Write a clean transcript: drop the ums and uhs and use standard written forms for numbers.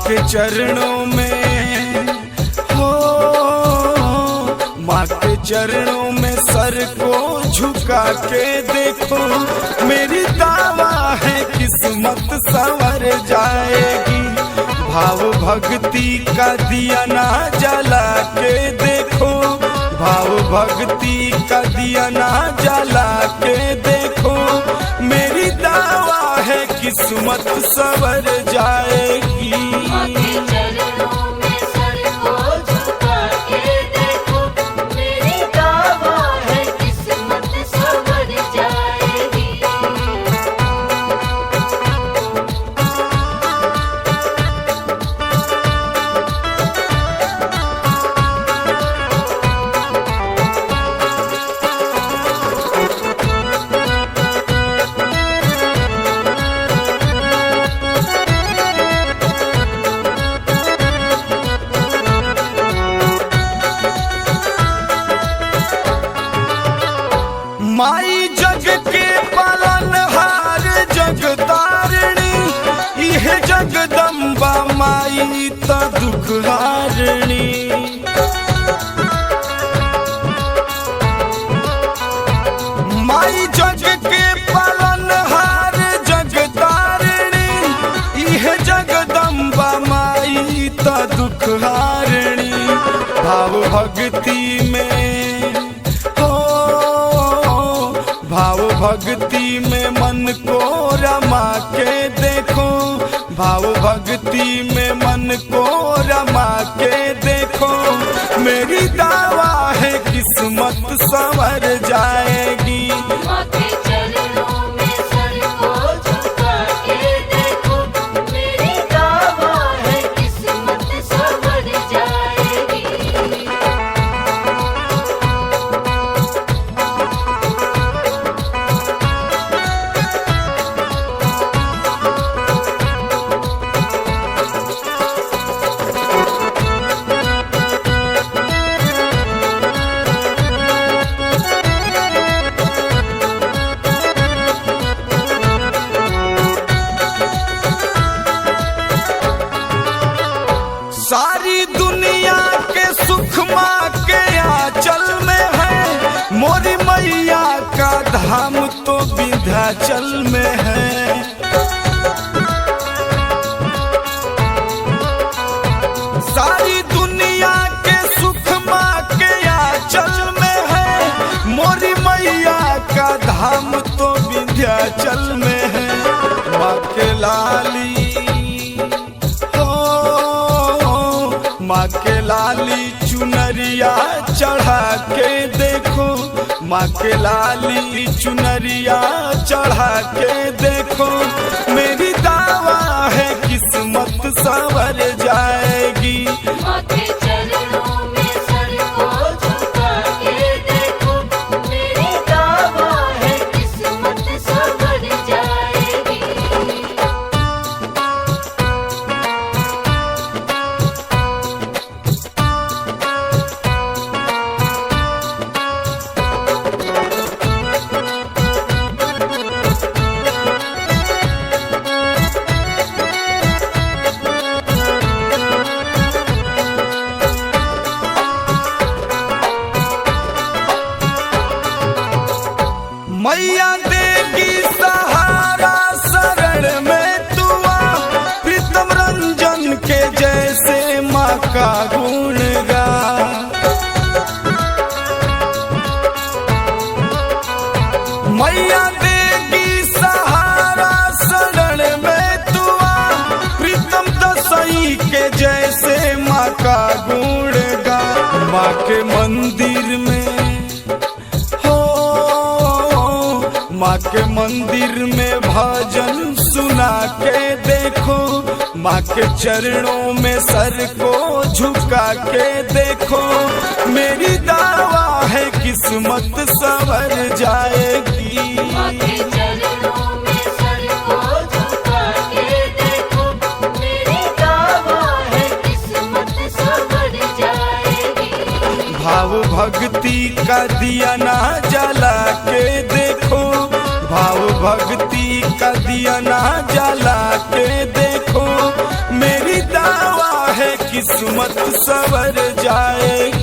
के चरणों में हो, माँ के चरणों में सर को झुका के देखो, मेरी दावा है किस्मत संवर जाएगी। भाव भक्ति का दिया ना जला के देखो, भाव भक्ति का दिया ना जला के देखो, मेरी दावा है किस्मत संवर जाएगी। माई जग के पालनहार जगतारिणी, यह जगदम्बा माई त दुख हारिणी। माई जग के पालनहार जगतारिणी, यह जगदम्बा माई त दुख हारिणी। भाव भक्ति में भाव भक्ति में मन को रमा के देखो, भाव भक्ति में मन को रमा के देखो, मेरी दावा है किस्मत संवर जाएगी। सारी दुनिया के सुख माँ के आंचल में है, मोरी मैया का धाम तो विंध्याचल में है। सारी दुनिया के सुख माँ के आंचल में है, मोरी मैया का धाम तो विंध्याचल में है। माँ के लाली माँ के लाली चुनरिया चढ़ा के देखो, माँ के लाली चुनरिया चढ़ा के देखो, मेरी दावा है किस्मत संवर जाएगी। मैया देगी सहारा शरण में तुआ, प्रीतम रंजन के जैसे माँ का गुण गा। मैया देगी सहारा शरण में तुआ, प्रीतम दसई के जैसे माँ का गुण गा। माँ के मंदिर में माँ के मंदिर में भजन सुना के देखो, माँ के चरणों में सर को झुका के देखो, मेरी दावा है किस्मत संवर जाएगी। माँ के चरणों में सर को झुका के देखो, मेरी दावा है किस्मत संवर जाएगी। भाव भक्ति का दिया ना जला के देखो, भाव भक्ति का दिया ना जला के देखो, मेरी दावा किस्मत संवर जाएगी।